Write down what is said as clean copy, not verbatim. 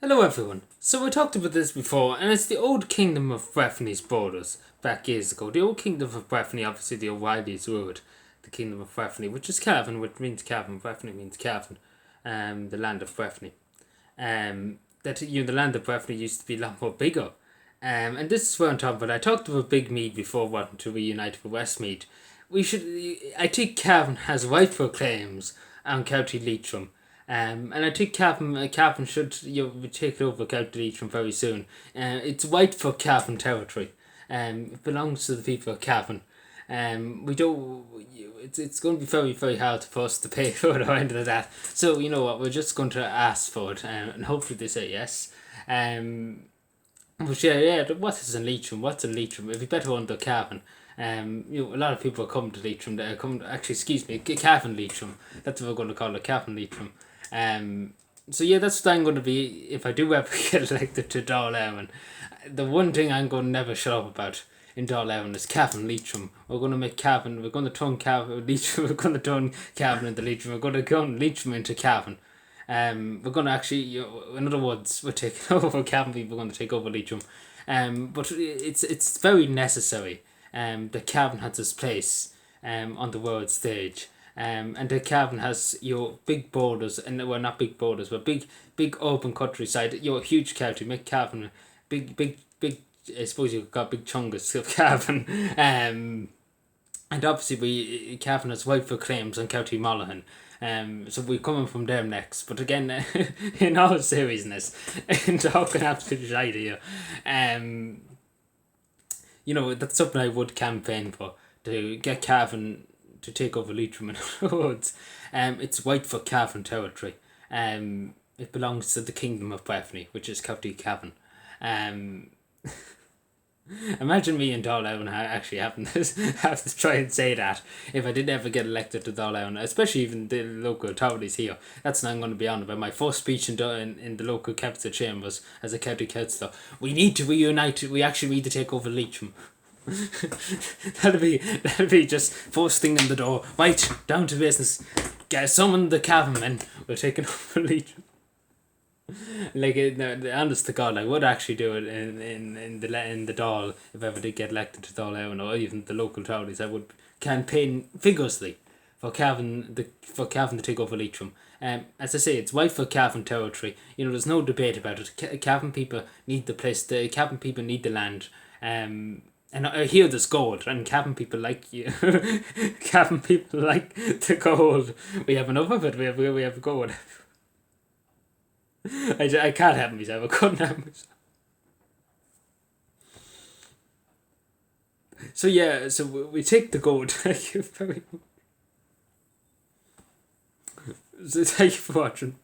Hello everyone. So we talked about this before, and it's the old kingdom of Breffni's borders back years ago. The old kingdom of Breffni, obviously the O'Reillys ruled the kingdom of Breffni, which is Cavan, which means Cavan. Breffni means Cavan, the land of Breffni. The land of Breffni used to be a lot more bigger. And this is where I'm talking about. I talked about Big Mead before wanting to reunite with Westmead. I think Cavan has rightful claims on County Leitrim. And I think Cavan should be taken over County Leitrim very soon. It's white for Cavan territory. It belongs to the people of Cavan. We don't. It's going to be very very hard for us to pay for the end of that. So you know what? We're just going to ask for it, and hopefully they say yes. But yeah. What is in Leitrim? What's in Leitrim? It'd be better under Cavan. A lot of people come to Leitrim. Excuse me, Cavan Leitrim. That's what we're going to call it, Cavan Leitrim. So yeah, that's what I'm going to be if I do ever get elected to Dáil Éireann. The one thing I'm going to never shut up about in Dáil Éireann is Cavan Leitrim. We're going to make Cavan. We're going to turn Cavan Leitrim. We're going to turn Cavan into Leitrim. We're going to turn Leitrim into Cavan. We're going to actually, in other words, we're taking over Cavan people. We're going to take over Leitrim. But it's very necessary. That Cavan has its place on the world stage. And the Cavan has big borders, and well, not big borders, but big open countryside. Huge county. Make Cavan big. I suppose you've got big chungus of Cavan. And obviously Cavan has rightful claims on County Monaghan. So we're coming from them next. But again, in all seriousness, in talking absolute shite here, that's something I would campaign for, to get Cavan to take over Leitrim and roads. It's white for Cavan territory. It belongs to the kingdom of Breffni, which is County Cavan. Imagine me and Dáil Éireann actually have to try and say that if I did ever get elected to Dáil Éireann, especially even the local authorities here. That's what I'm going to be on about. My first speech in the local council chambers as a county councillor. We need to reunite. We actually need to take over Leitrim. that'll be just first thing in the door. Right, down to business. Summon the Cavan men. We're taking over Leitrim. Like, honest to God, I would actually do it in the Dáil if I ever did get elected to Dáil Éireann, or even the local authorities. I would campaign vigorously for Cavan to take over Leitrim. As I say, it's white for Cavan territory. There's no debate about it. Cavan people need the place. The Cavan people need the land. And I hear there's gold, and Cavan people like you. Cavan people like the gold. We have enough of it. We have gold. I can't help myself. I couldn't help myself. So yeah, so we take the gold. Thank you very much. So thank you for watching.